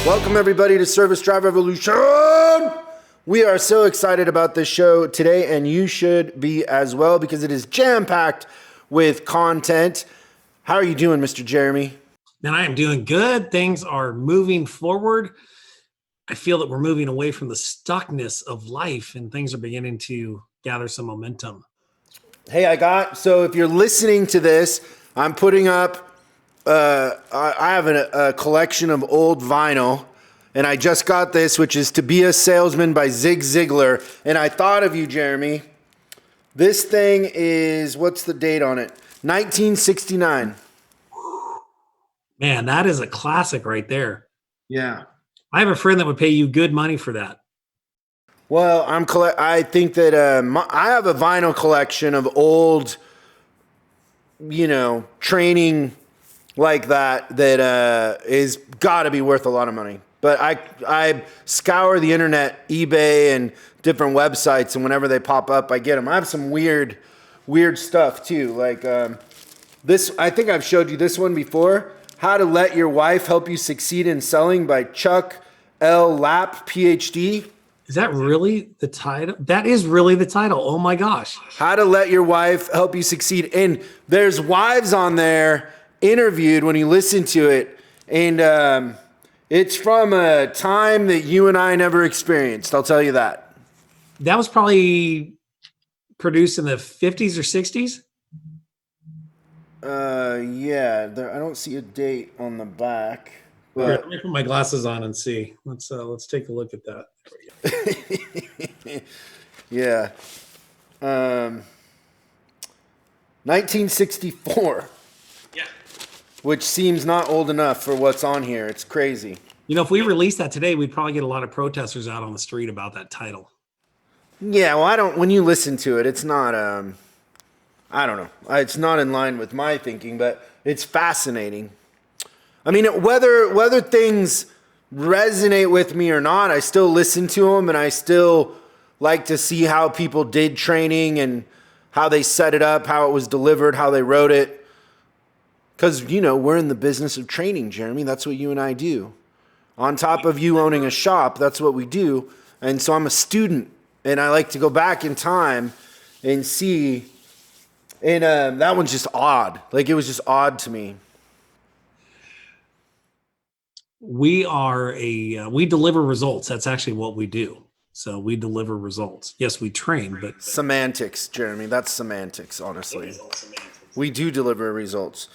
Welcome everybody to Service Drive Revolution. We are so excited about this show today, and you should be as well because it is jam-packed with content. How are you doing, Mr. Jeremy? Man, I am doing good. Things are moving forward. I feel that we're moving away from the stuckness of life and things are beginning to gather some momentum. Hey, so if you're listening to this, I'm putting up, I have a collection of old vinyl, and I just got this, which is To Be a Salesman by Zig Ziglar. And I thought of you, Jeremy. This thing is, what's the date on it? 1969. Man, that is a classic right there. Yeah. I have a friend that would pay you good money for that. Well, I think that I have a vinyl collection of old, training like that is got to be worth a lot of money. But I scour the internet, eBay, and different websites, and whenever they pop up, I get them. I have some weird stuff too. Like this, I think I've showed you this one before. How to Let Your Wife Help You Succeed in Selling by Chuck L. Lapp, PhD. Is that really the title? That is really the title. Oh my gosh. How to Let Your Wife Help You Succeed. And there's wives on there interviewed when you listen to it. And it's from a time that you and I never experienced. I'll tell you that. That was probably produced in the 50s or 60s. Yeah, I don't see a date on the back. But here, let me put my glasses on and see. Let's take a look at that. Yeah. 1964. Yeah. Which seems not old enough for what's on here. It's crazy. If we released that today, we'd probably get a lot of protesters out on the street about that title. Yeah, well, when you listen to it, it's not, I don't know. It's not in line with my thinking, but it's fascinating. I mean, whether things resonate with me or not, I still listen to them, and I still like to see how people did training and how they set it up, how it was delivered, how they wrote it. Because, we're in the business of training, Jeremy. That's what you and I do. On top of you owning a shop, that's what we do. And so I'm a student, and I like to go back in time and see. And that one's just odd. Like, it was just odd to me. We deliver results. That's actually what we do. So we deliver results. Yes, we train, but semantics, Jeremy. That's semantics, honestly. We do deliver results.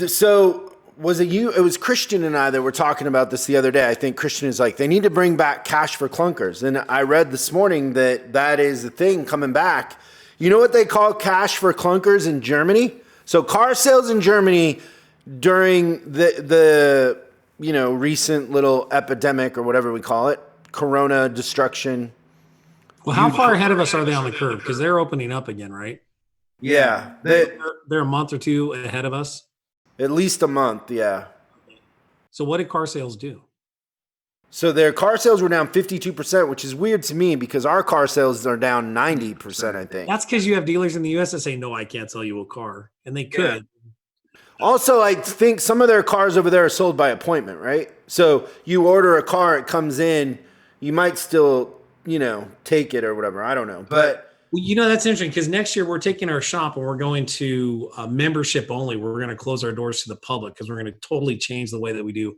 So was it you? It was Christian and I that were talking about this the other day. I think Christian is like, they need to bring back cash for clunkers. And I read this morning that is the thing coming back. You know what they call cash for clunkers in Germany? So car sales in Germany during the recent little epidemic or whatever we call it, Corona destruction. Well, how far ahead of us are they on the curve? Because they're opening up again, right? Yeah. They're a month or two ahead of us. At least a month, yeah. So what did car sales do? So their car sales were down 52%, which is weird to me because our car sales are down 90%, I think. That's because you have dealers in the U.S. that say, no, I can't sell you a car. And they could. Yeah. Also, I think some of their cars over there are sold by appointment, right? So you order a car, it comes in, you might still, take it or whatever. I don't know. But that's interesting because next year we're taking our shop and we're going to membership only. We're going to close our doors to the public because we're going to totally change the way that we do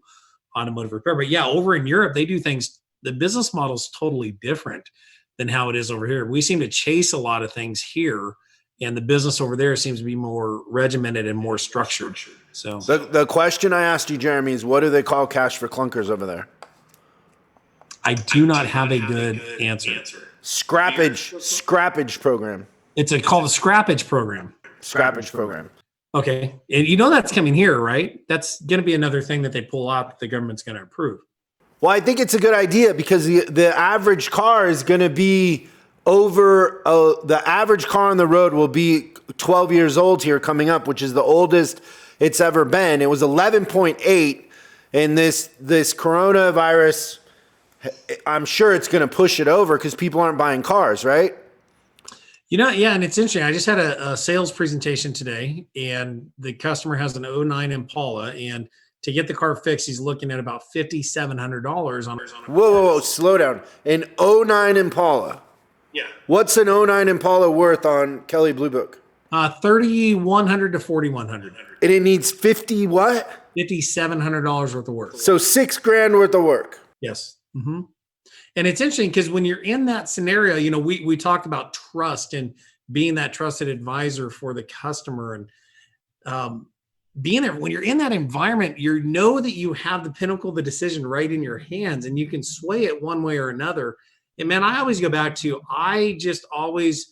automotive repair. But yeah, over in Europe, they do things. The business model is totally different than how it is over here. We seem to chase a lot of things here, and the business over there seems to be more regimented and more structured. So the question I asked you, Jeremy, is what do they call cash for clunkers over there? I do not have a good answer. Scrappage program. It's called a scrappage program. Scrappage program. Okay. And that's coming here, right? That's going to be another thing that they pull out that the government's going to approve. Well, I think it's a good idea because the average car is going to be the average car on the road will be 12 years old here coming up, which is the oldest it's ever been. It was 11.8, and this coronavirus, I'm sure it's going to push it over because people aren't buying cars, right? Yeah, and it's interesting. I just had a sales presentation today, and the customer has an '09 Impala, and to get the car fixed, he's looking at about $5,700 on. Whoa, slow down. An '09 Impala. Yeah. What's an '09 Impala worth on Kelley Blue Book? 3,100 to 4,100. And it needs 50 what? $5,700 worth of work. So $6,000 worth of work. Yes. Mm-hmm. And it's interesting because when you're in that scenario, you know, we talked about trust and being that trusted advisor for the customer, and being there when you're in that environment, you know that you have the pinnacle of the decision right in your hands, and you can sway it one way or another. And man, I always go back to, I just always,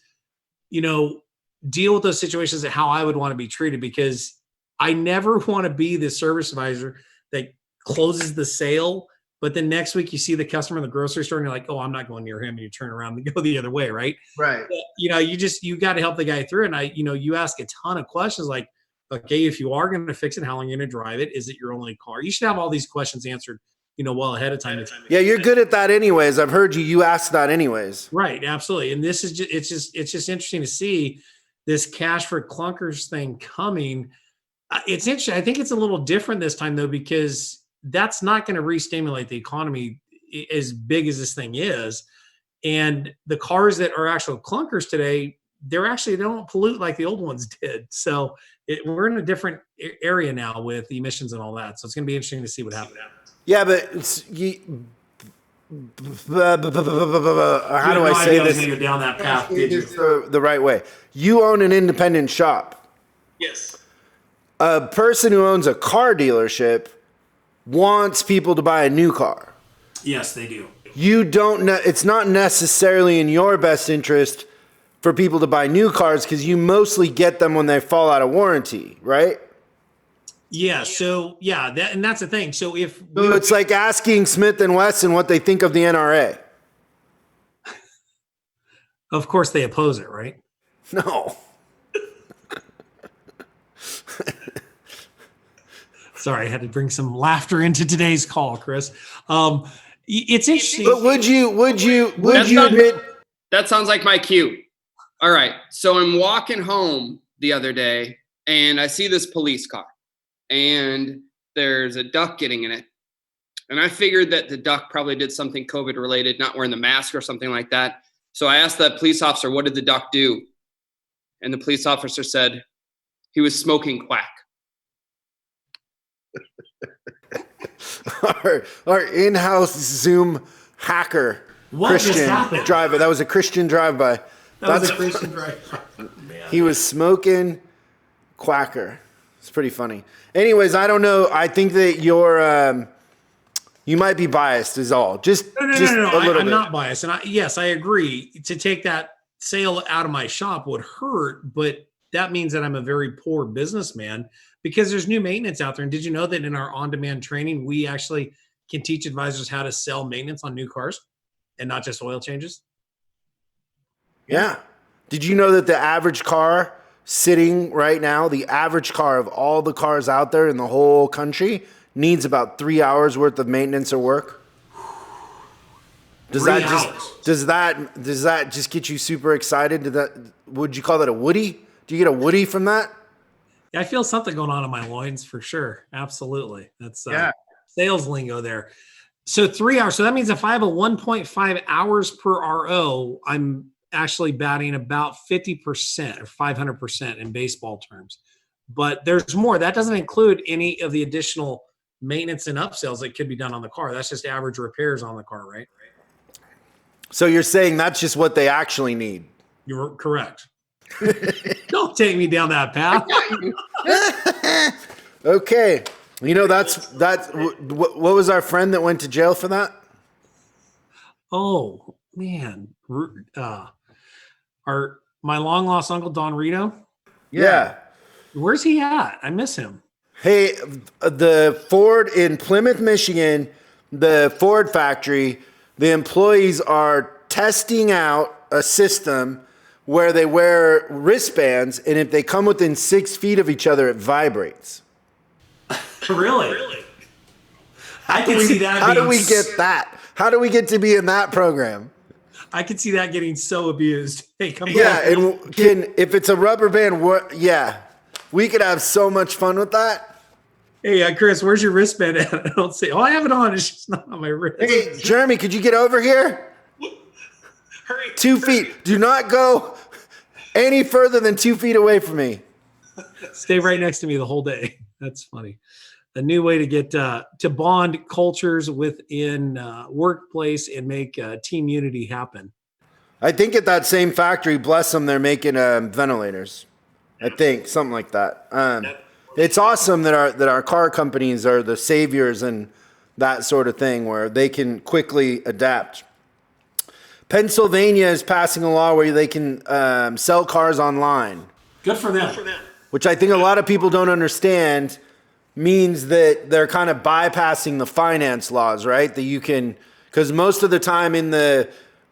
you know, deal with those situations and how I would want to be treated, because I never want to be the service advisor that closes the sale, but then next week you see the customer in the grocery store and you're like, oh, I'm not going near him, and you turn around and go the other way, right? Right. But, you know, you got to help the guy through. And you ask a ton of questions like, okay, if you are going to fix it, how long are you going to drive it? Is it your only car? You should have all these questions answered, you know, well ahead of time. Yeah, you're good at that anyways. I've heard you ask that anyways. Right, absolutely. And this is just it's just interesting to see this cash for clunkers thing coming. It's interesting. I think it's a little different this time though, because that's not going to re-stimulate the economy as big as this thing is. And the cars that are actual clunkers today, they don't pollute like the old ones did. So we're in a different area now with emissions and all that. So it's going to be interesting to see what happens. Yeah, but how do I say this? Go down that path, did you? The right way. You own an independent shop. Yes. A person who owns a car dealership wants people to buy a new car. Yes, they do. You don't know. It's not necessarily in your best interest for people to buy new cars because you mostly get them when they fall out of warranty, right? Yeah. So yeah, that's the thing. So it's like asking Smith and Wesson what they think of the NRA. Of course, they oppose it, right? No. Sorry, I had to bring some laughter into today's call, Chris. It's interesting. But would you admit that sounds like my cue? All right. So I'm walking home the other day and I see this police car and there's a duck getting in it. And I figured that the duck probably did something COVID related, not wearing the mask or something like that. So I asked the police officer, what did the duck do? And the police officer said, he was smoking quack. our in-house Zoom hacker, Christian driver. That was a Christian drive-by. That's a Christian drive-by. He was smoking quacker. It's pretty funny. Anyways, I don't know. I think that you might be biased is all. Just no. A little bit. I'm not biased. And yes, I agree. To take that sale out of my shop would hurt, but that means that I'm a very poor businessman because there's new maintenance out there. And did you know that in our on-demand training, we actually can teach advisors how to sell maintenance on new cars and not just oil changes? Yeah. Did you know that the average car sitting right now, the average car of all the cars out there in the whole country needs about 3 hours worth of maintenance or work? Does that just get you super excited? Would you call that a Woody? Do you get a Woody from that? Yeah, I feel something going on in my loins for sure. Absolutely. That's sales lingo there. So 3 hours. So that means if I have a 1.5 hours per RO, I'm actually batting about 50% or 500% in baseball terms. But there's more. That doesn't include any of the additional maintenance and upsells that could be done on the car. That's just average repairs on the car, right? So you're saying that's just what they actually need. You're correct. Don't take me down that path. Okay. You know, that's what was our friend that went to jail for that? Oh, man. My long lost uncle, Don Rito. Yeah. Where's he at? I miss him. Hey, the Ford in Plymouth, Michigan, the Ford factory, the employees are testing out a system where they wear wristbands, and if they come within 6 feet of each other, it vibrates. Really? I can see that. How do we get that? How do we get to be in that program? I can see that getting so abused. Hey, come back. Yeah, and if it's a rubber band, yeah, we could have so much fun with that. Hey, Chris, where's your wristband at? I don't say, oh, I have it on. It's just not on my wrist. Hey, Jeremy, could you get over here? Hurry. 2 feet. Do not go any further than 2 feet away from me. Stay right next to me the whole day. That's funny. A new way to get to bond cultures within workplace and make team unity happen. I think at that same factory, bless them, they're making ventilators. I think something like that. It's awesome that our car companies are the saviors and that sort of thing, where they can quickly adapt. Pennsylvania is passing a law where they can sell cars online. Good for them. Which I think a lot of people don't understand, means that they're kind of bypassing the finance laws, right? That you can, because most of the time in the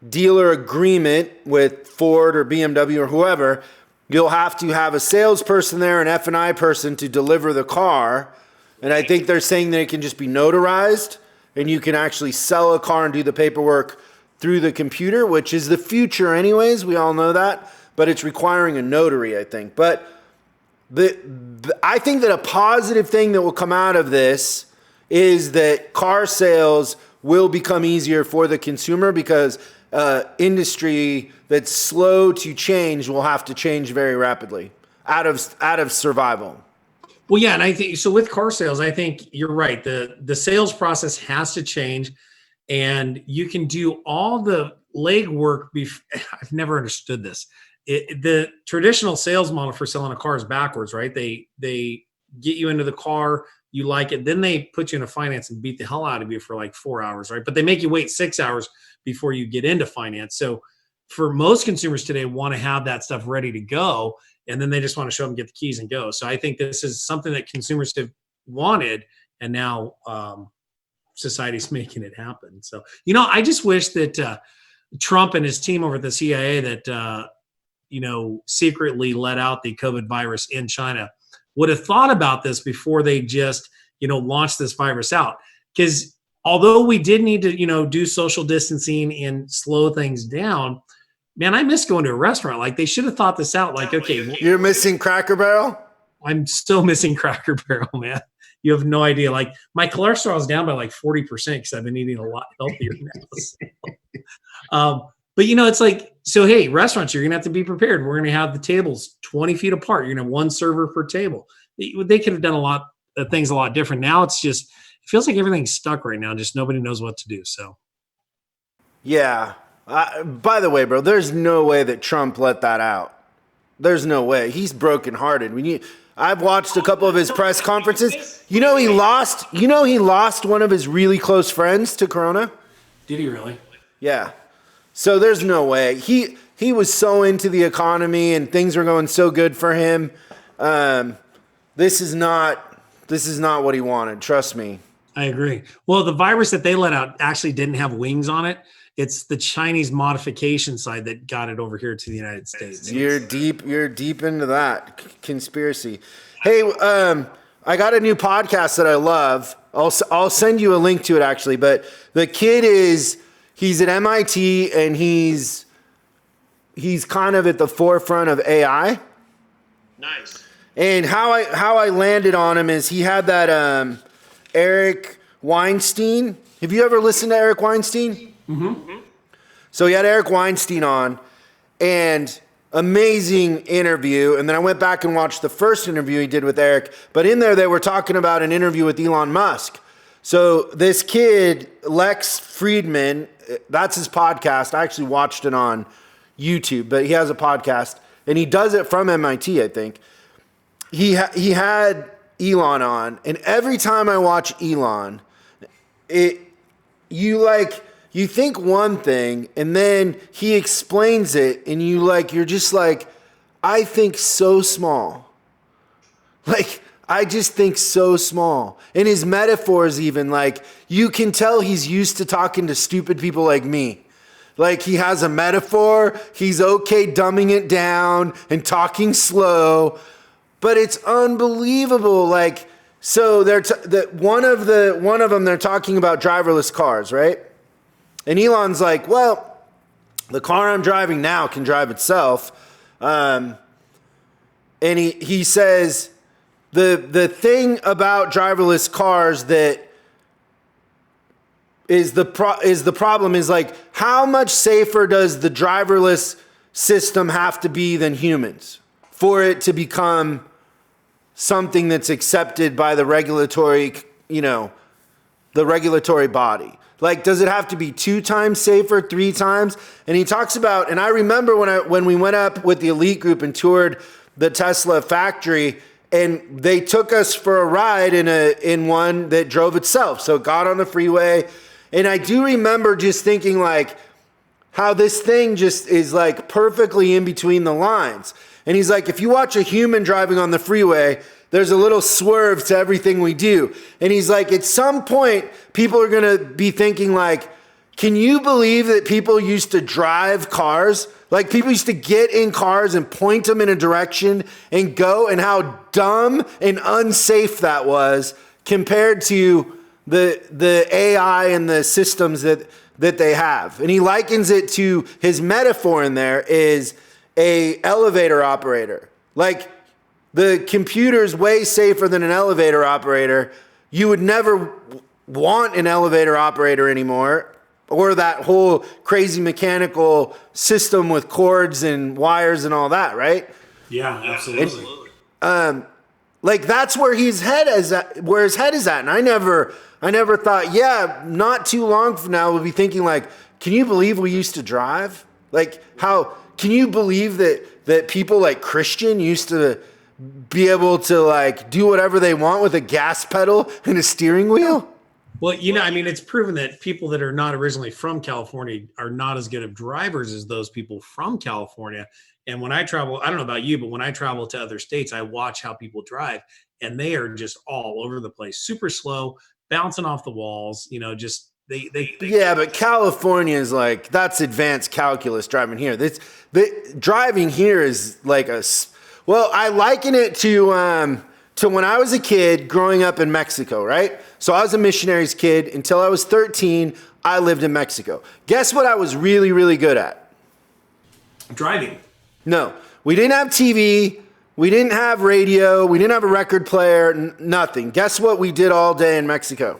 dealer agreement with Ford or BMW or whoever, you'll have to have a salesperson there, an F&I person to deliver the car. And I think they're saying that it can just be notarized and you can actually sell a car and do the paperwork through the computer, which is the future anyways. We all know that, but it's requiring a notary, I think. But I think that a positive thing that will come out of this is that car sales will become easier for the consumer, because industry that's slow to change will have to change very rapidly out of survival. Well, yeah, and I think so with car sales, I think you're right. The sales process has to change, and you can do all the legwork. I've never understood this. The traditional sales model for selling a car is backwards, right? They get you into the car, you like it, then they put you in a finance and beat the hell out of you for like 4 hours, right? But they make you wait 6 hours before you get into finance. So for most consumers today, want to have that stuff ready to go, and then they just want to show them, get the keys and go. So I think this is something that consumers have wanted, and now society's making it happen. So, I just wish that Trump and his team over at the CIA that secretly let out the COVID virus in China would have thought about this before they just, launched this virus out. Because although we did need to, do social distancing and slow things down, man, I miss going to a restaurant. Like, they should have thought this out. Like, okay. You're missing Cracker Barrel? I'm still missing Cracker Barrel, man. You have no idea. Like, my cholesterol is down by like 40% because I've been eating a lot healthier now. But it's like, so hey, restaurants, you're gonna have to be prepared. We're gonna have the tables 20 feet apart. You're gonna have one server per table. They could have done a lot of things a lot different. Now it's just, it feels like everything's stuck right now. Just nobody knows what to do. So, yeah. By the way, bro, there's no way that Trump let that out. There's no way. He's brokenhearted. I've watched a couple of his press conferences. He lost one of his really close friends to Corona. Did he really? Yeah. So there's no way. He was so into the economy and things were going so good for him. This is not what he wanted. Trust me. I agree. Well, the virus that they let out actually didn't have wings on it. It's the Chinese modification side that got it over here to the United States. You're deep into that conspiracy. Hey, I got a new podcast that I love. I'll send you a link to it actually. But the kid he's at MIT and he's kind of at the forefront of AI. Nice. And how I landed on him is he had that Eric Weinstein. Have you ever listened to Eric Weinstein? Mm-hmm. So he had Eric Weinstein on, and amazing interview. And then I went back and watched the first interview he did with Eric. But in there, they were talking about an interview with Elon Musk. So this kid, Lex Friedman, that's his podcast. I actually watched it on YouTube, but he has a podcast, and he does it from MIT, I think. He had Elon on, and every time I watch Elon, you think one thing, and then he explains it, and you're just like, I think so small. Like, I just think so small. And his metaphors even, like, you can tell he's used to talking to stupid people like me. Like, he has a metaphor, he's okay dumbing it down and talking slow, but it's unbelievable. Like, so one of them, they're talking about driverless cars, right? And Elon's like, well, the car I'm driving now can drive itself. And he says, the thing about driverless cars that is the problem is like, how much safer does the driverless system have to be than humans for it to become something that's accepted by the regulatory, the regulatory body? Like, does it have to be 2 times safer, 3 times? And he talks about, and I remember when we went up with the elite group and toured the Tesla factory, and they took us for a ride in one that drove itself. So it got on the freeway. And I do remember just thinking like, how this thing just is like perfectly in between the lines. And he's like, if you watch a human driving on the freeway, there's a little swerve to everything we do. And he's like, at some point, people are going to be thinking like, can you believe that people used to drive cars? Like, people used to get in cars and point them in a direction and go, and how dumb and unsafe that was compared to the AI and the systems that they have. And he likens it to, his metaphor in there is a elevator operator. Like, the computer's way safer than an elevator operator. You would never want an elevator operator anymore, or that whole crazy mechanical system with cords and wires and all that, right? Yeah, absolutely. Like, that's where his head is at, And I never thought, not too long from now we'll be thinking like, can you believe we used to drive? Like, how can you believe that people like Christian used to be able to like do whatever they want with a gas pedal and a steering wheel? Well, it's proven that people that are not originally from California are not as good of drivers as those people from California. And when I travel, I don't know about you, but when I travel to other states, I watch how people drive, and they are just all over the place, super slow, bouncing off the walls, just they yeah, but California is like, that's advanced calculus driving here. The driving here is like I liken it to when I was a kid growing up in Mexico, right? So I was a missionary's kid until I was 13. I lived in Mexico. Guess what I was really, really good at? Driving. No, we didn't have TV. We didn't have radio. We didn't have a record player. Nothing. Guess what we did all day in Mexico?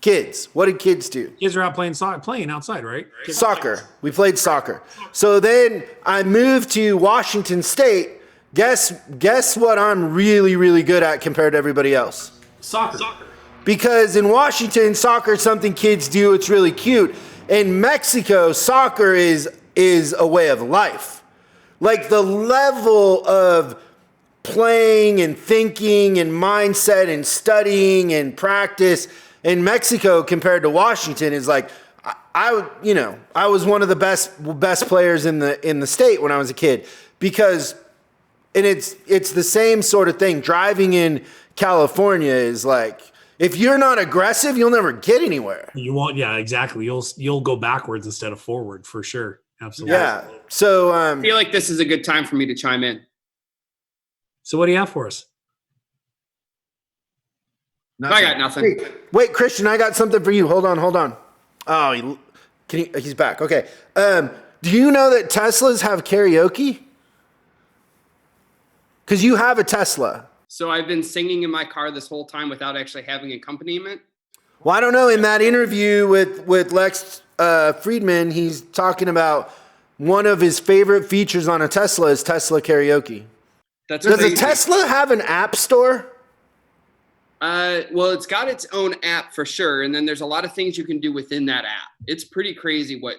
Kids. What did kids do? Kids are out playing outside, right? Soccer. We played soccer. So then I moved to Washington State. Guess what I'm really, really good at compared to everybody else? Soccer. Because in Washington, soccer is something kids do. It's really cute. In Mexico, soccer is a way of life. Like, the level of playing and thinking and mindset and studying and practice in Mexico compared to Washington is like, I was one of the best players in the state when I was a kid, because, and it's the same sort of thing. Driving in California is like, if you're not aggressive, you'll never get anywhere. You won't. Yeah, exactly. You'll go backwards instead of forward, for sure. Absolutely. Yeah. So I feel like this is a good time for me to chime in. So what do you have for us? I got nothing. Wait, Christian, I got something for you. Hold on. Oh, he's back. Okay. Do you know that Teslas have karaoke? Because you have a Tesla. So I've been singing in my car this whole time without actually having accompaniment. Well, I don't know. In that interview with Lex Friedman, he's talking about one of his favorite features on a Tesla is Tesla karaoke. Does a Tesla have an app store? Well, it's got its own app for sure. And then there's a lot of things you can do within that app. It's pretty crazy what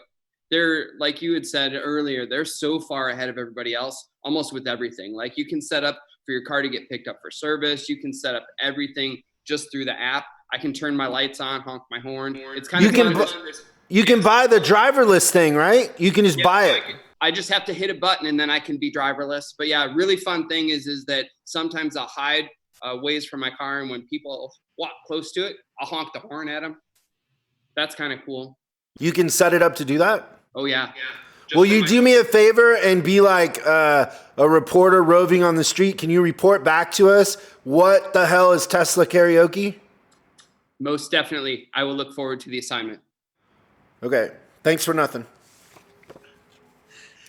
they're, like you had said earlier, they're so far ahead of everybody else, almost with everything. Like, you can set up for your car to get picked up for service. You can set up everything just through the app. I can turn my lights on, honk my horn. It's kind of fun. You can buy the driverless thing, right? You can just buy it. I just have to hit a button and then I can be driverless. But yeah, really fun thing is that sometimes I'll hide ways from my car, and when people walk close to it, I'll honk the horn at them. That's kind of cool. You can set it up to do that? Oh, yeah. Will you do me a favor and be like a reporter roving on the street? Can you report back to us what the hell is Tesla karaoke? Most definitely. I will look forward to the assignment. Okay. Thanks for nothing.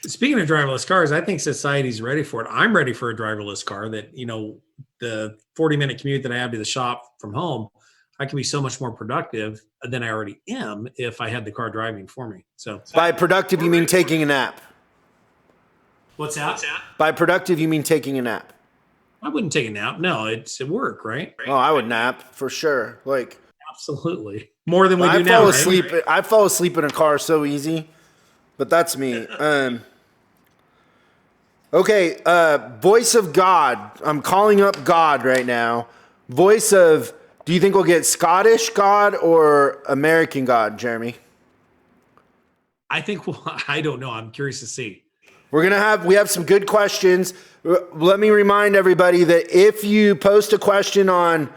Speaking of driverless cars, I think society's ready for it. I'm ready for a driverless car that the 40-minute commute that I have to the shop from home, I can be so much more productive than I already am if I had the car driving for me. So By productive, you mean taking a nap. what's that? By productive, you mean taking a nap. I wouldn't take a nap. No, it's at work, right? Oh, I would nap for sure. Like, Absolutely. More than we do I now. fall right? asleep. I fall asleep in a car so easy, but that's me. Okay, voice of God. I'm calling up God right now. Voice of. Do you think we'll get Scottish God or American God, Jeremy? I think, well, I don't know. I'm curious to see. We have some good questions. Let me remind everybody that if you post a question on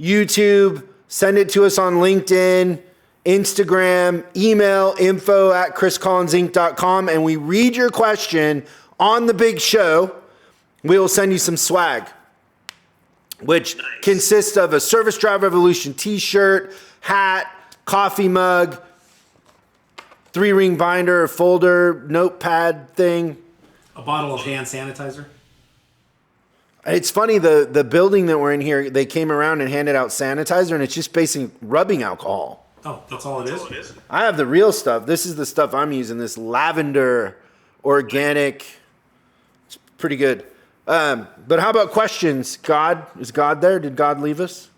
YouTube, send it to us on LinkedIn, Instagram, email info@chriscollinsinc.com, and we read your question on the big show. We will send you some swag, which consists of a Service Drive Revolution t-shirt, hat, coffee mug, 3-ring binder, folder, notepad thing. A bottle of hand sanitizer. It's funny, the building that we're in here, they came around and handed out sanitizer, and it's just basically rubbing alcohol. Oh, that's all it is? I have the real stuff. This is the stuff I'm using, this lavender organic. It's pretty good. But how about questions? God, is God there? Did God leave us?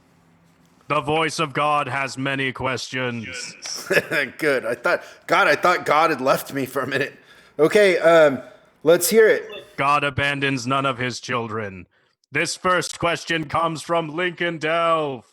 The voice of God has many questions. Good. I thought God had left me for a minute. Okay, let's hear it. God abandons none of his children. This first question comes from Lincoln Delve.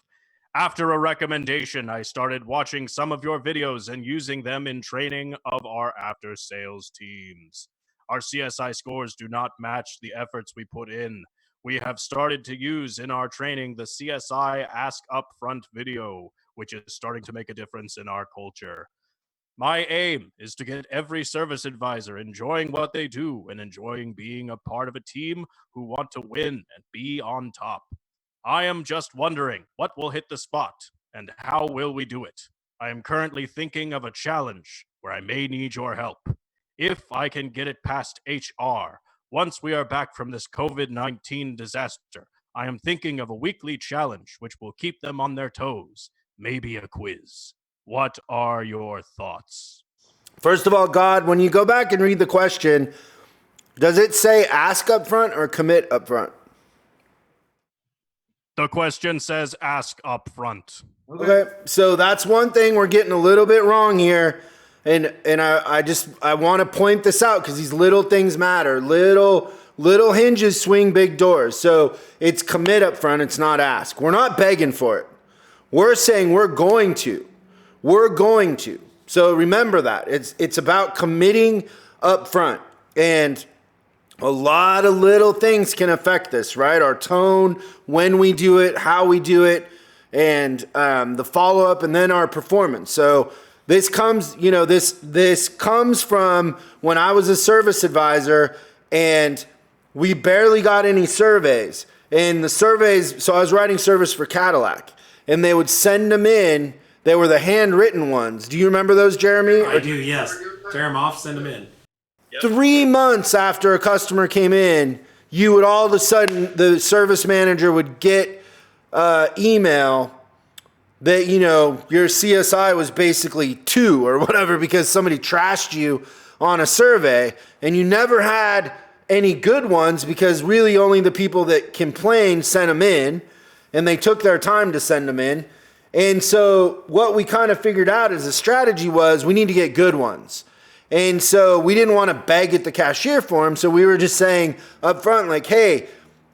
After a recommendation, I started watching some of your videos and using them in training of our after-sales teams. Our CSI scores do not match the efforts we put in. We have started to use in our training the CSI Ask Upfront video, which is starting to make a difference in our culture. My aim is to get every service advisor enjoying what they do and enjoying being a part of a team who want to win and be on top. I am just wondering what will hit the spot and how will we do it. I am currently thinking of a challenge where I may need your help. If I can get it past HR, once we are back from this COVID-19 disaster, I am thinking of a weekly challenge which will keep them on their toes, maybe a quiz. What are your thoughts? First of all, God, when you go back and read the question, does it say ask up front or commit up front? The question says ask up front. Okay, so that's one thing we're getting a little bit wrong here. And I want to point this out because these little things matter. Little hinges swing big doors. So it's commit up front, it's not ask. We're not begging for it. We're saying we're going to. We're going to. So remember that. It's about committing up front. And a lot of little things can affect this, right? Our tone, when we do it, how we do it, and the follow-up, and then our performance. So this comes, this comes from when I was a service advisor, and we barely got any surveys. And the surveys, so I was writing service for Cadillac, and they would send them in. They were the handwritten ones. Do you remember those, Jeremy? I do, yes. Tear them off, send them in. 3 months after a customer came in, you would all of a sudden, the service manager would get email that, your CSI was basically 2 or whatever because somebody trashed you on a survey, and you never had any good ones because really only the people that complained sent them in, and they took their time to send them in. And so what we kind of figured out as a strategy was we need to get good ones. And so we didn't want to beg at the cashier for them. So we were just saying up front, like, hey,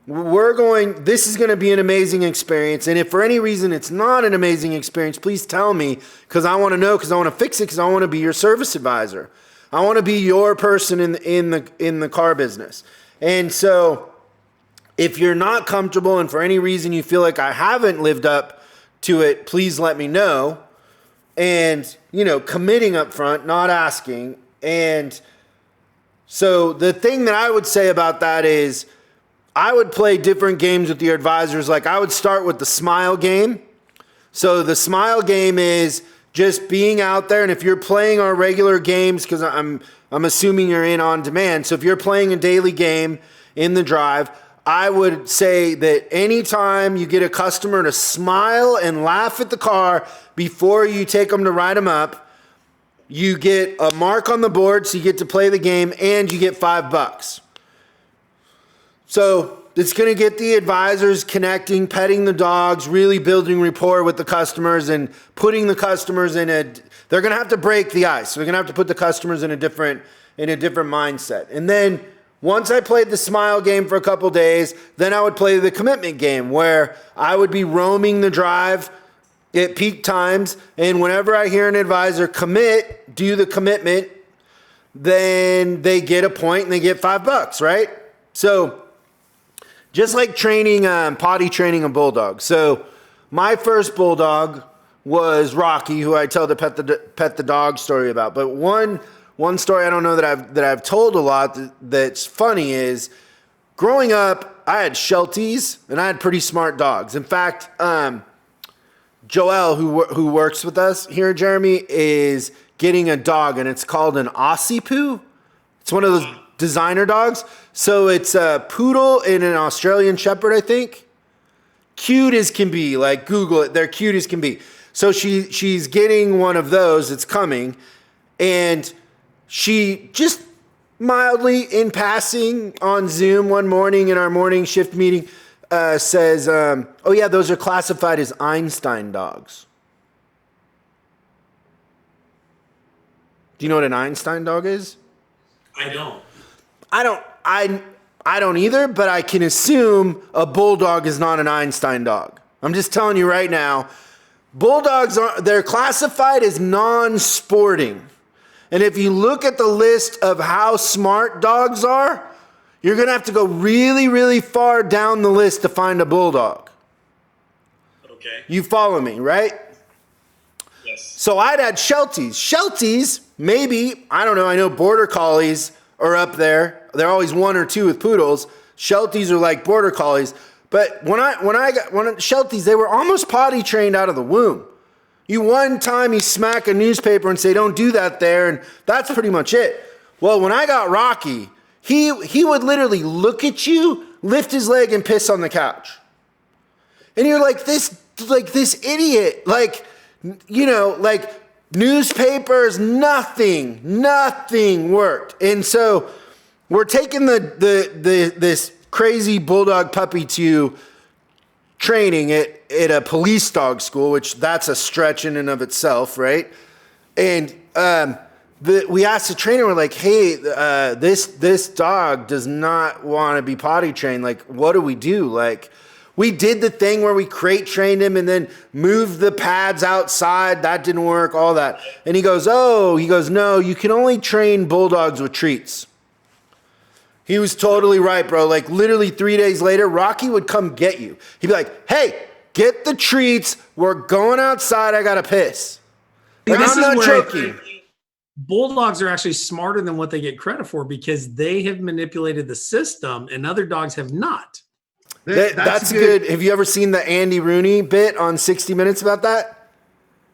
this is going to be an amazing experience. And if for any reason it's not an amazing experience, please tell me because I want to know, because I want to fix it, because I want to be your service advisor. I want to be your person in the car business. And so if you're not comfortable and for any reason you feel like I haven't lived up to it, please let me know. And, committing up front, not asking. And so the thing that I would say about that is I would play different games with your advisors. Like I would start with the smile game. So the smile game is just being out there. And if you're playing our regular games, because I'm assuming you're in on demand. So if you're playing a daily game in the drive, I would say that anytime you get a customer to smile and laugh at the car before you take them to write them up, you get a mark on the board, so you get to play the game, and you get $5. So it's going to get the advisors connecting, petting the dogs, really building rapport with the customers, and putting the customers in a. They're going to have to break the ice. So they're going to have to put the customers in a different mindset. And then once I played the smile game for a couple days, then I would play the commitment game, where I would be roaming the drive at peak times, and whenever I hear an advisor do the commitment, then they get a point and they get $5, right? So just like potty training a bulldog. So my first bulldog was Rocky, who I tell the pet the dog story about. But one story I don't know that I've told a lot that's funny is, growing up, I had Shelties and I had pretty smart dogs. In fact, Joel, who works with us here, Jeremy, is getting a dog, and it's called an Aussie Poo. It's one of those designer dogs. So it's a poodle and an Australian Shepherd, I think. Cute as can be. Like, Google it. They're cute as can be. So she's getting one of those. It's coming. And she just mildly, in passing on Zoom one morning in our morning shift meeting, says, oh yeah, those are classified as Einstein dogs. Do you know what an Einstein dog is? I don't. I don't either, but I can assume a bulldog is not an Einstein dog. I'm just telling you right now, bulldogs they're classified as non-sporting. And if you look at the list of how smart dogs are, you're going to have to go really, really far down the list to find a bulldog. Okay. You follow me, right? Yes. So I'd had Shelties. Shelties, maybe, I don't know, I know Border Collies are up there. They're always 1 or 2 with poodles. Shelties are like Border Collies. But when Shelties, they were almost potty trained out of the womb. One time you smack a newspaper and say, don't do that there, and that's pretty much it. Well, when I got Rocky, he would literally look at you, lift his leg, and piss on the couch. And you're like, this idiot, like newspapers, nothing worked. And so we're taking this crazy bulldog puppy to training at a police dog school, which that's a stretch in and of itself, right? And we asked the trainer, we're like, hey, this dog does not want to be potty trained. Like, what do we do? Like, we did the thing where we crate trained him and then moved the pads outside. That didn't work, all that. And he goes, no, you can only train bulldogs with treats. He was totally right, bro. Like, literally 3 days later, Rocky would come get you. He'd be like, hey, get the treats. We're going outside. I got to piss. Like, I'm not joking. Bulldogs are actually smarter than what they get credit for, because they have manipulated the system and other dogs have not. That's good. Have you ever seen the Andy Rooney bit on 60 Minutes about that?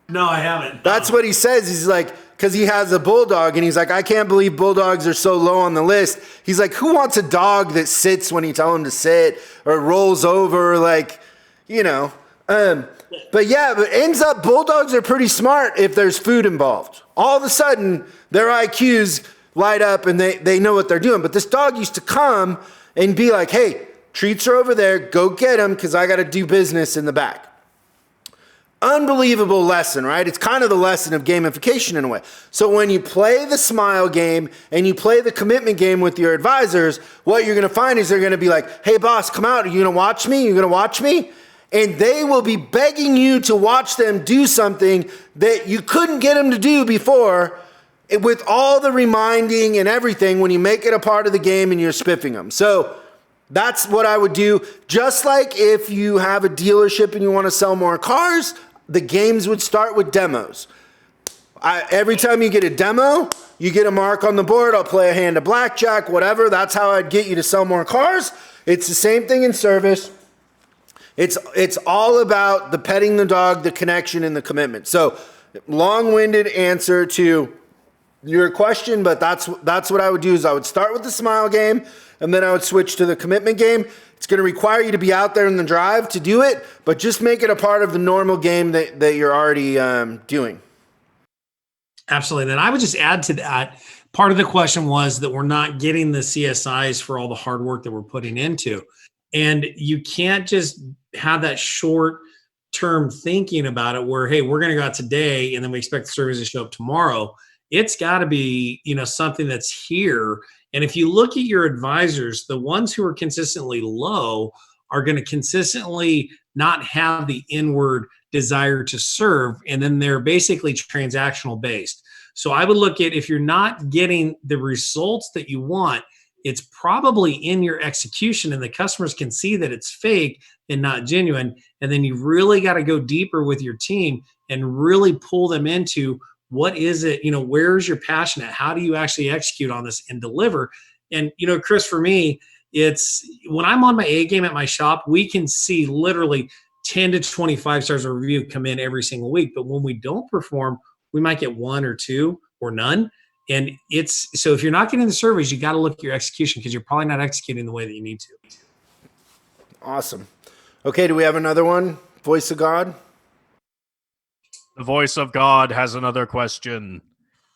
No, I haven't. That's what he says. He's like, because he has a bulldog, and he's like, I can't believe bulldogs are so low on the list. He's like, who wants a dog that sits when you tell him to sit, or rolls over, like, But it ends up bulldogs are pretty smart if there's food involved. All of a sudden, their IQs light up and they know what they're doing. But this dog used to come and be like, hey, treats are over there. Go get them, because I got to do business in the back. Unbelievable lesson, right? It's kind of the lesson of gamification in a way. So when you play the smile game and you play the commitment game with your advisors, what you're going to find is they're going to be like, hey, boss, come out. Are you going to watch me? You're going to watch me? And they will be begging you to watch them do something that you couldn't get them to do before, with all the reminding and everything, when you make it a part of the game and you're spiffing them. So that's what I would do. Just like if you have a dealership and you want to sell more cars, the games would start with demos. Every time you get a demo, you get a mark on the board. I'll play a hand of blackjack, whatever. That's how I'd get you to sell more cars. It's the same thing in service. It's all about the petting the dog, the connection, and the commitment. So, long-winded answer to your question, but that's what I would do. Is I would start with the smile game, and then I would switch to the commitment game. It's going to require you to be out there in the drive to do it, but just make it a part of the normal game that you're already doing. Absolutely. Then I would just add to that. Part of the question was that we're not getting the CSIs for all the hard work that we're putting into. And you can't just have that short term thinking about it where, hey, we're going to go out today and then we expect the service to show up tomorrow. It's got to be, something that's here. And if you look at your advisors, the ones who are consistently low are going to consistently not have the inward desire to serve. And then they're basically transactional based. So I would look at, if you're not getting the results that you want, it's probably in your execution, and the customers can see that it's fake and not genuine. And then you really got to go deeper with your team and really pull them into what is it, where's your passion at? How do you actually execute on this and deliver? And, Chris, for me, it's when I'm on my A game at my shop, we can see literally 10 to 25 stars of review come in every single week. But when we don't perform, we might get 1 or 2 or none. And so if you're not getting the surveys, you got to look at your execution, because you're probably not executing the way that you need to. Awesome. Okay, do we have another one? Voice of God? The voice of God has another question.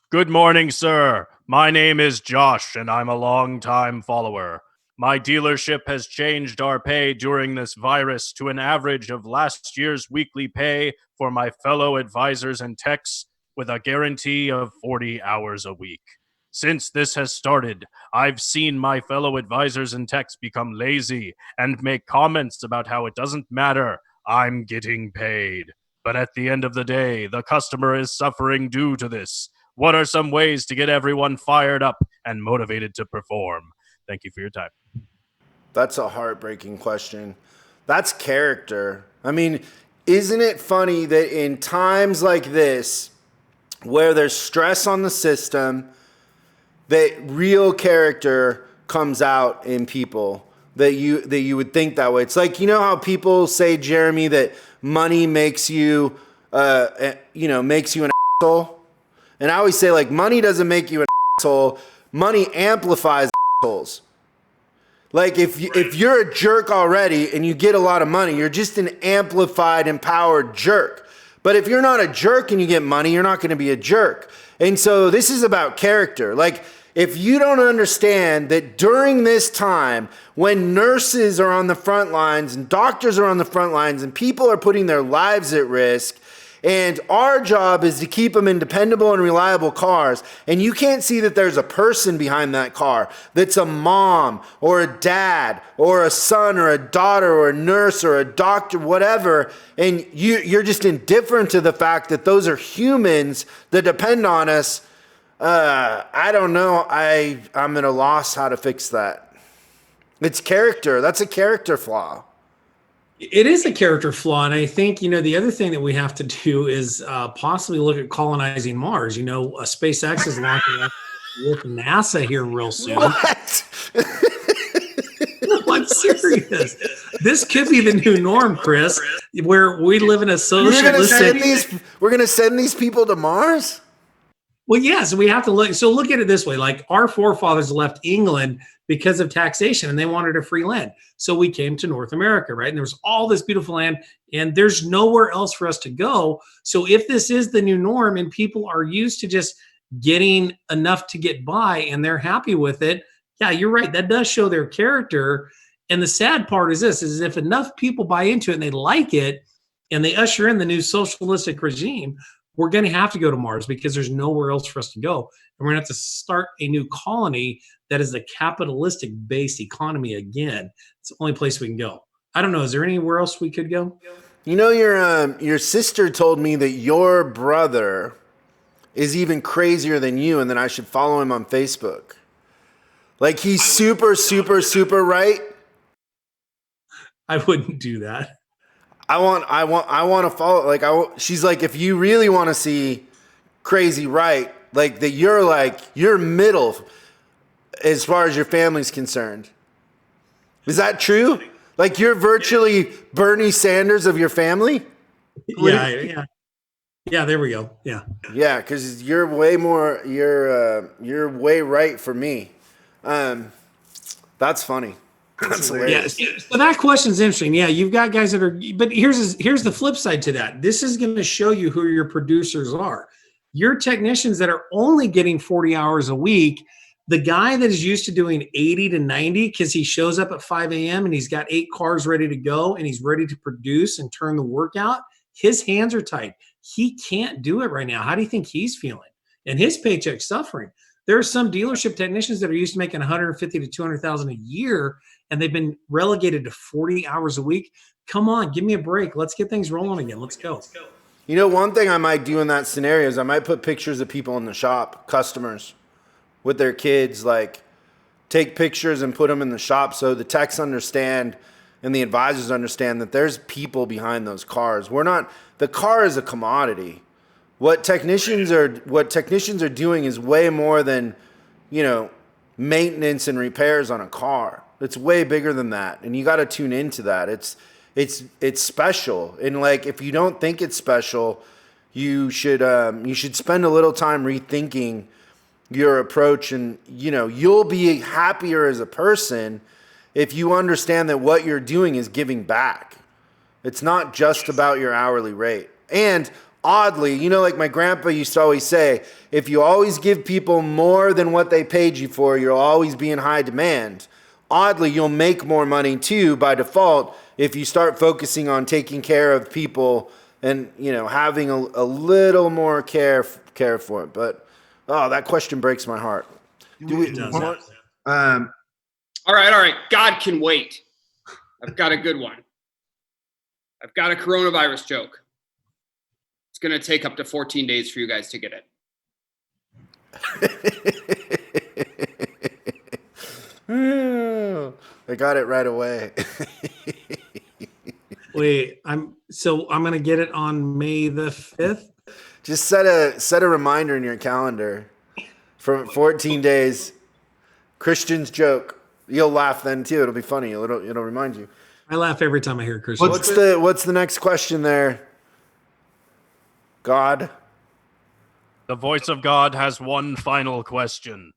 Good morning, sir. My name is Josh, and I'm a long-time follower. My dealership has changed our pay during this virus to an average of last year's weekly pay for my fellow advisors and techs, with a guarantee of 40 hours a week. Since this has started, I've seen my fellow advisors and techs become lazy and make comments about how it doesn't matter, I'm getting paid. But at the end of the day, the customer is suffering due to this. What are some ways to get everyone fired up and motivated to perform? Thank you for your time. That's a heartbreaking question. That's character. I mean, isn't it funny that in times like this, where there's stress on the system, that real character comes out in people, that you would think that way. It's like, how people say, Jeremy, that money makes you makes you an asshole. And I always say, like, money doesn't make you an asshole. Money amplifies assholes. Like, if you're a jerk already and you get a lot of money, you're just an amplified, empowered jerk. But if you're not a jerk and you get money, you're not going to be a jerk. And so this is about character. Like, if you don't understand that during this time, when nurses are on the front lines and doctors are on the front lines and people are putting their lives at risk, and our job is to keep them in dependable and reliable cars, and you can't see that there's a person behind that car that's a mom or a dad or a son or a daughter or a nurse or a doctor, whatever, and you're just indifferent to the fact that those are humans that depend on us, I don't know. I'm at a loss how to fix that. It's character. That's a character flaw. It is a character flaw. And I think, the other thing that we have to do is possibly look at colonizing Mars. SpaceX is launching up with NASA here real soon. What? No, I'm serious. This could be the new norm, Chris, where we live in a socialistic... We're going to send these people to Mars? Well, yeah, so we have to look at it this way. Like, our forefathers left England because of taxation and they wanted a free land. So we came to North America, right? And there was all this beautiful land and there's nowhere else for us to go. So if this is the new norm and people are used to just getting enough to get by and they're happy with it, yeah, you're right. That does show their character. And the sad part is this, is if enough people buy into it and they like it and they usher in the new socialistic regime, we're going to have to go to Mars because there's nowhere else for us to go. And we're going to have to start a new colony that is a capitalistic based economy again. It's the only place we can go. I don't know. Is there anywhere else we could go? Your sister told me that your brother is even crazier than you and that I should follow him on Facebook. Like, he's super, super, super right. I wouldn't do that. I want to follow. She's like, if you really want to see crazy right, like that, you're middle as far as your family's concerned. Is that true? Like, you're virtually Bernie Sanders of your family? Yeah. There we go. Yeah. Yeah, because you're way more. You're way right for me. That's funny. That's Yes. hilarious. So that question's interesting. Yeah, you've got guys that are, but here's the flip side to that. This is going to show you who your producers are. Your technicians that are only getting 40 hours a week, the guy that is used to doing 80 to 90 because he shows up at 5 a.m. and he's got 8 cars ready to go and he's ready to produce and turn the work out, his hands are tied. He can't do it right now. How do you think he's feeling? And his paycheck's suffering. There are some dealership technicians that are used to making 150 to 200,000 a year, and they've been relegated to 40 hours a week. Come on, give me a break. Let's get things rolling again. Let's go. You know, one thing I might do in that scenario is I might put pictures of people in the shop, customers, with their kids, like take pictures and put them in the shop so the techs understand and the advisors understand that there's people behind those cars. The car is a commodity. What technicians are doing is way more than, maintenance and repairs on a car. It's way bigger than that, and you got to tune into that. It's special, and like if you don't think it's special, you should spend a little time rethinking your approach, and you'll be happier as a person if you understand that what you're doing is giving back. It's not just about your hourly rate. And oddly, like my grandpa used to always say, if you always give people more than what they paid you for, you'll always be in high demand. Oddly, you'll make more money too by default if you start focusing on taking care of people and having a little more care for it. But that question breaks my heart. All right. God can wait. I've got a good one. I've got a coronavirus joke. It's going to take up to 14 days for you guys to get it. I got it right away. Wait, I'm going to get it on May the 5th. Just set a reminder in your calendar for 14 days. Christian's joke. You'll laugh then too. It'll be funny. It'll remind you. I laugh every time I hear Christian. What's the next question there? God. The voice of God has one final question.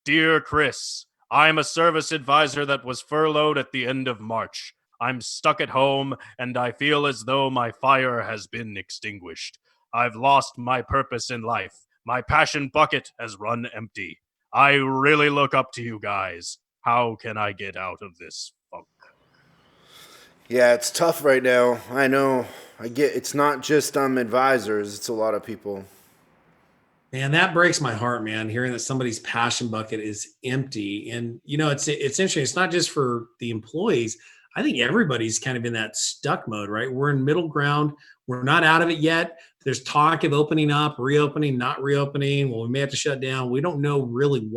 Dear Chris, I'm a service advisor that was furloughed at the end of March. I'm stuck at home, and I feel as though my fire has been extinguished. I've lost my purpose in life. My passion bucket has run empty. I really look up to you guys. How can I get out of this funk? Yeah, it's tough right now. I know. I get it's not just advisors, it's a lot of people. Man, that breaks my heart, man, hearing that somebody's passion bucket is empty. And it's interesting. It's not just for the employees. I think everybody's kind of in that stuck mode, right? We're in middle ground. We're not out of it yet. There's talk of opening up, reopening, not reopening. Well, we may have to shut down. We don't know really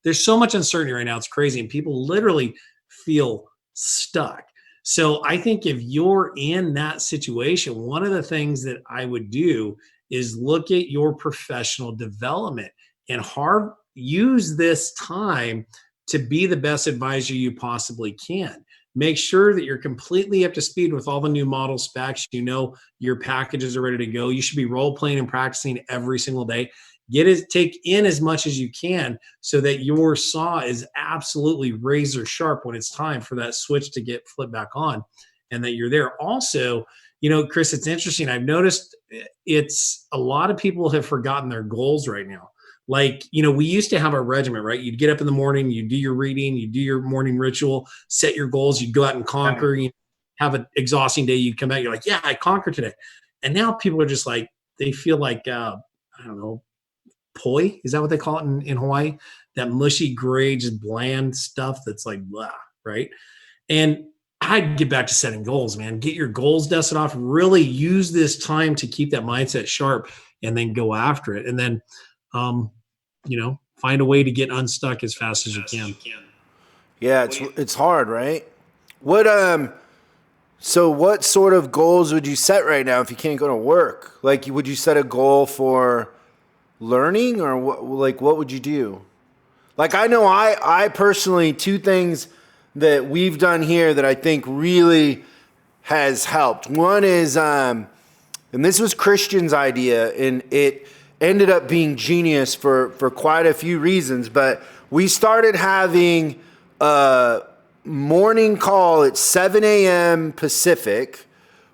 there's so much uncertainty right now. It's crazy. And people literally feel stuck. So I think if you're in that situation, one of the things that I would do is look at your professional development and use this time to be the best advisor you possibly can. Make sure that you're completely up to speed with all the new model specs. Your packages are ready to go. You should be role playing and practicing every single day. Take in as much as you can so that your saw is absolutely razor sharp when it's time for that switch to get flipped back on, and that you're there. Also, Chris, it's interesting. I've noticed it's a lot of people have forgotten their goals right now. Like, we used to have our regimen, right? You'd get up in the morning, you do your reading, you do your morning ritual, set your goals, you'd go out and conquer, have an exhausting day, you'd come back, you're like, yeah, I conquered today. And now people are just like, they feel like, I don't know, poi, is that what they call it in Hawaii? That mushy, gray, just bland stuff that's like, blah, right? And I'd get back to setting goals, man. Get your goals dusted off. Really use this time to keep that mindset sharp and then go after it. And then, find a way to get unstuck as fast as you can. Yeah, it's hard, right? So what sort of goals would you set right now if you can't go to work? Like, would you set a goal for learning, or what would you do? Like, I know I personally, 2 things that we've done here that I think really has helped. One is, and this was Christian's idea, and it ended up being genius for quite a few reasons. But we started having a morning call at 7 a.m. Pacific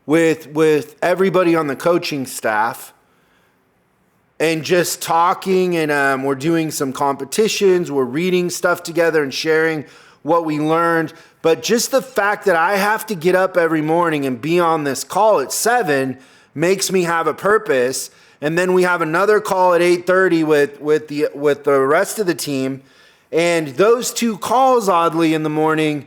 with everybody on the coaching staff, and just talking, and we're doing some competitions, we're reading stuff together and sharing what we learned. But just the fact that I have to get up every morning and be on this call at 7 makes me have a purpose. And then we have another call at 8:30 with the rest of the team. And those two calls, oddly, in the morning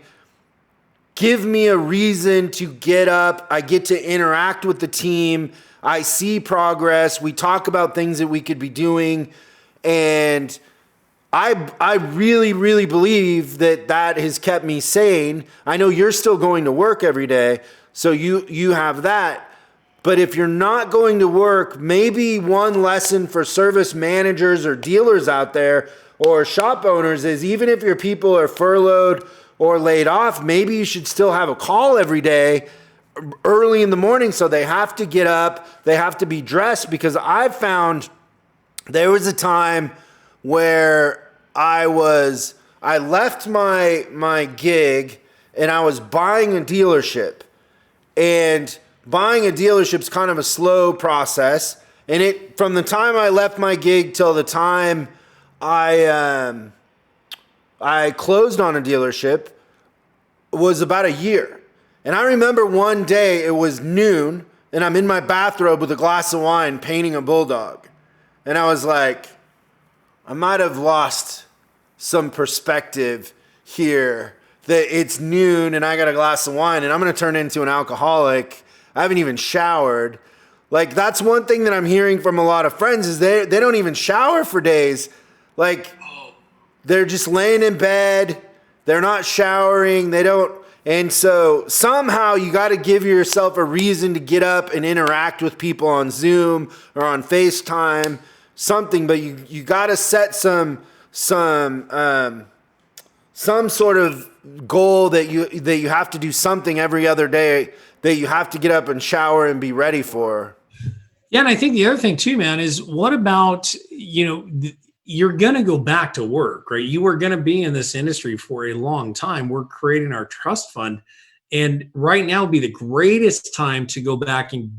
give me a reason to get up. I get to interact with the team. I see progress. We talk about things that we could be doing. And I really, really believe that has kept me sane. I know you're still going to work every day, so you have that. But if you're not going to work, maybe one lesson for service managers or dealers out there or shop owners is, even if your people are furloughed or laid off, maybe you should still have a call every day early in the morning. So they have to get up, they have to be dressed, because I've found there was a time where I left my gig and I was buying a dealership, and buying a dealership is kind of a slow process. And from the time I left my gig till the time I closed on a dealership was about a year. And I remember one day it was noon and I'm in my bathrobe with a glass of wine painting a bulldog. And I was like, I might have lost some perspective here, that it's noon and I got a glass of wine and I'm going to turn into an alcoholic. I haven't even showered. Like, that's one thing that I'm hearing from a lot of friends is they don't even shower for days. Like, they're just laying in bed. They're not showering. They don't. And so somehow you got to give yourself a reason to get up and interact with people on Zoom or on FaceTime, something. But you got to set some sort of goal that you have to do something every other day that you have to get up and shower and be ready for. Yeah, and I think the other thing too, man, is what about, you're going to go back to work, right? You are going to be in this industry for a long time. We're creating our trust fund. And right now would be the greatest time to go back and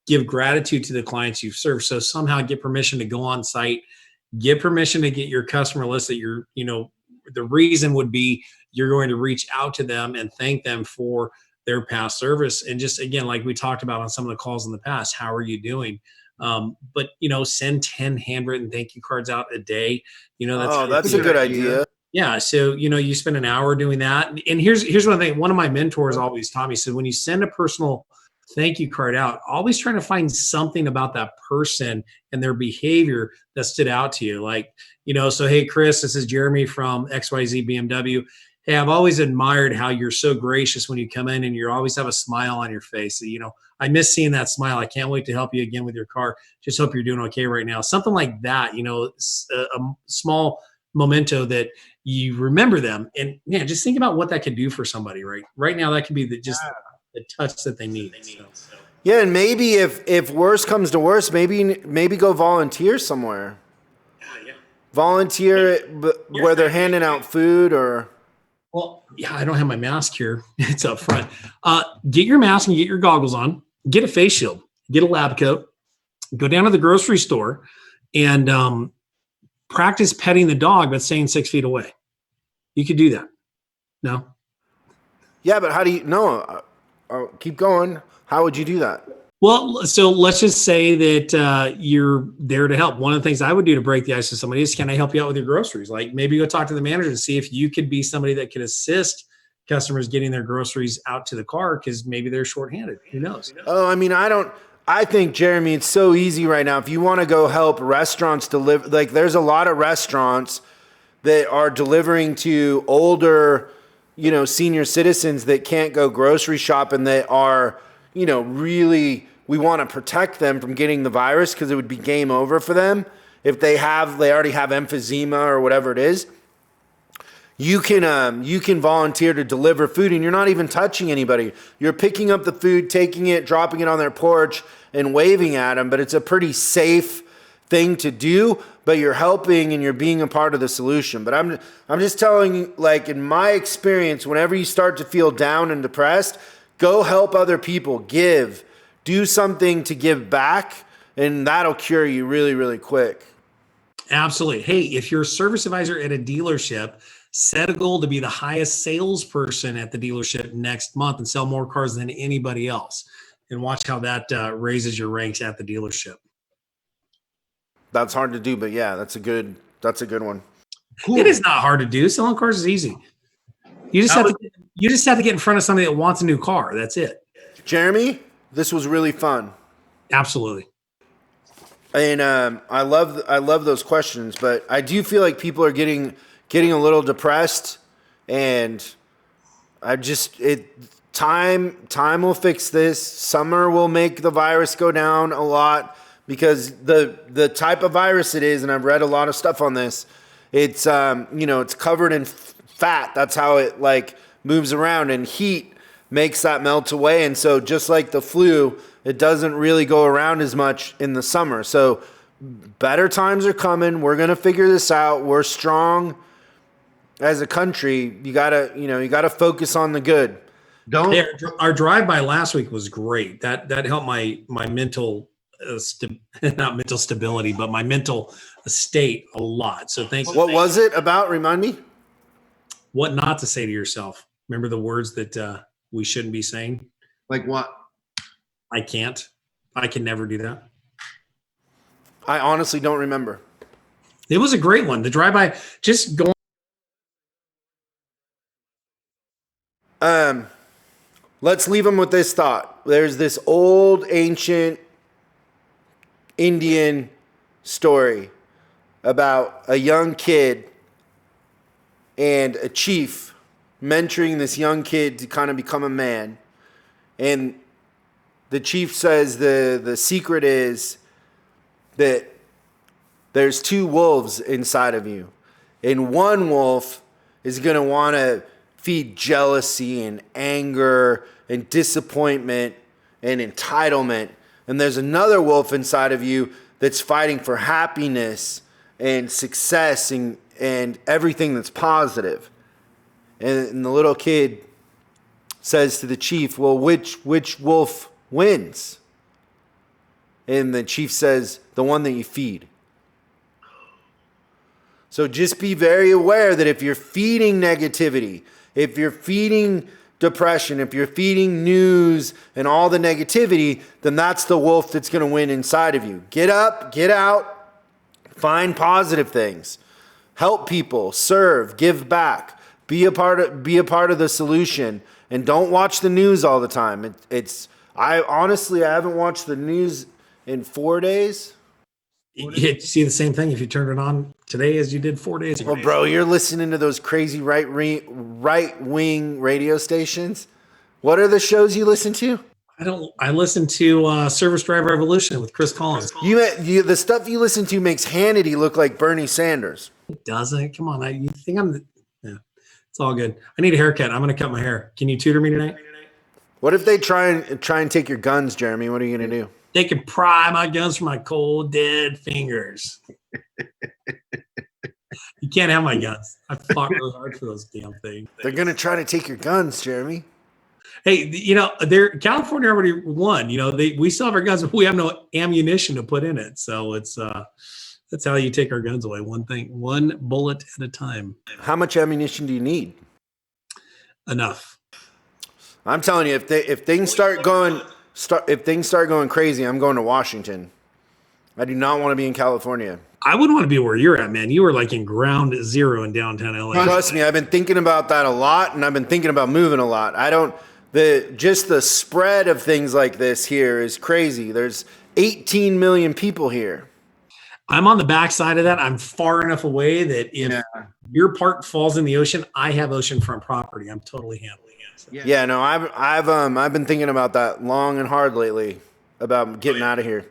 give gratitude to the clients you've served. So somehow get permission to go on site, get permission to get your customer list that the reason would be you're going to reach out to them and thank them for their past service. And just, again, like we talked about on some of the calls in the past, how are you doing? But send 10 handwritten thank you cards out a day. That's a good idea. Yeah. So, you spend an hour doing that. And here's one thing. One of my mentors always taught me, said, when you send a personal thank you card out, always trying to find something about that person and their behavior that stood out to you. Like, so, hey, Chris, this is Jeremy from XYZ BMW. Hey, I've always admired how you're so gracious when you come in and you always have a smile on your face. I miss seeing that smile. I can't wait to help you again with your car. Just hope you're doing okay right now. Something like that, a small memento that you remember them. And man, just think about what that could do for somebody, right? Right now, that could be the touch that they need. So. Yeah, and maybe if worse comes to worse, maybe go volunteer somewhere. Yeah. Volunteer where they're handing out food or... Well, yeah, I don't have my mask here. It's up front. Get your mask and get your goggles on. Get a face shield. Get a lab coat. Go down to the grocery store and practice petting the dog, but staying 6 feet away. You could do that. No? Yeah, but how do you... No, keep going. How would you do that? Well, so let's just say that you're there to help. One of the things I would do to break the ice with somebody is, can I help you out with your groceries? Like, maybe go talk to the manager and see if you could be somebody that could assist customers getting their groceries out to the car, because maybe they're shorthanded. Who knows? I think, Jeremy, it's so easy right now. If you want to go help restaurants deliver, like, there's a lot of restaurants that are delivering to older, senior citizens that can't go grocery shopping, that are, really, we want to protect them from getting the virus, because it would be game over for them if they already have emphysema or whatever it is. You can volunteer to deliver food, and you're not even touching anybody. You're picking up the food, taking it, dropping it on their porch, and waving at them. But it's a pretty safe thing to do, but you're helping and you're being a part of the solution. But I'm just telling you, like, in my experience, whenever you start to feel down and depressed, go help other people, do something to give back, and that'll cure you really, really quick. Absolutely. Hey, if you're a service advisor at a dealership, set a goal to be the highest salesperson at the dealership next month and sell more cars than anybody else. And watch how that raises your ranks at the dealership. That's hard to do, but yeah, that's a good one. Cool. It is not hard to do. Selling cars is easy. You just have to get in front of somebody that wants a new car. That's it. Jeremy, this was really fun. Absolutely. And I love those questions, but I do feel like people are getting a little depressed, and time will fix this. Summer will make the virus go down a lot, because the type of virus it is, and I've read a lot of stuff on this. It's it's covered in fat. That's how it like moves around, and heat makes that melt away. And so just like the flu, it doesn't really go around as much in the summer. So better times are coming. We're going to figure this out. We're strong as a country. You gotta focus on the good. Our drive-by last week was great. That helped my mental, not mental stability, but my mental state a lot. So thank you. What was it about? Remind me. What not to say to yourself. Remember the words that we shouldn't be saying? Like what? I can't. I can never do that. I honestly don't remember. It was a great one. The drive-by, just go. Let's leave them with this thought. There's this old ancient Indian story about a young kid and a chief mentoring this young kid to kind of become a man. And the chief says the secret is that there's two wolves inside of you. And one wolf is going to want to feed jealousy and anger and disappointment and entitlement. And there's another wolf inside of you that's fighting for happiness and success and everything that's positive. And the little kid says to the chief, well, which wolf wins? And the chief says, the one that you feed. So just be very aware that if you're feeding negativity, if you're feeding depression, if you're feeding news and all the negativity, then that's the wolf that's going to win inside of you. Get up, get out, find positive things, help people, serve, give back, be a part of the solution, and don't watch the news all the time. I haven't watched the news in 4 days. You'd see the same thing if you turned it on today as you did 4 days ago. Well, bro, you're listening to those crazy right-wing radio stations. What are the shows you listen to? I listen to Service Drive Revolution with Chris Collins. The stuff you listen to makes Hannity look like Bernie Sanders. It doesn't. Come on. You think yeah, it's all good. I need a haircut. I'm going to cut my hair. Can you tutor me tonight? What if they try and take your guns, Jeremy? What are you going to do? They can pry my guns from my cold, dead fingers. You can't have my guns. I fought really hard for those damn things. They're going to try to take your guns, Jeremy. Hey, California already won. We still have our guns, but we have no ammunition to put in it. So it's that's how you take our guns away. One bullet at a time. How much ammunition do you need? Enough. I'm telling you, if things start going crazy, I'm going to Washington. I do not want to be in California. I wouldn't want to be where you're at, man. You were like in ground zero in downtown LA. Trust me, I've been thinking about that a lot, and I've been thinking about moving a lot. The spread of things like this here is crazy. There's 18 million people here. I'm on the backside of that. I'm far enough away that if your part falls in the ocean, I have oceanfront property. I'm totally handling it. So. Yeah, no, I've been thinking about that long and hard lately about getting out of here.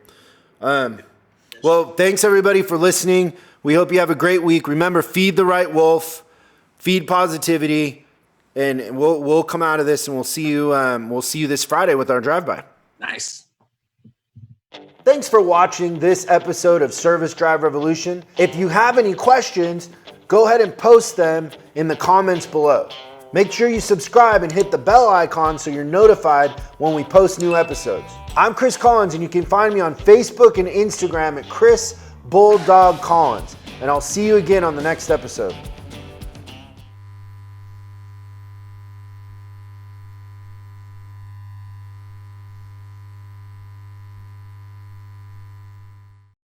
Well, thanks everybody for listening. We hope you have a great week. Remember, feed the right wolf, feed positivity, and we'll come out of this and we'll see you this Friday with our drive-by. Nice. Thanks for watching this episode of Service Drive Revolution. If you have any questions, go ahead and post them in the comments below. Make sure you subscribe and hit the bell icon so you're notified when we post new episodes. I'm Chris Collins, and you can find me on Facebook and Instagram at Chris Bulldog Collins. And I'll see you again on the next episode.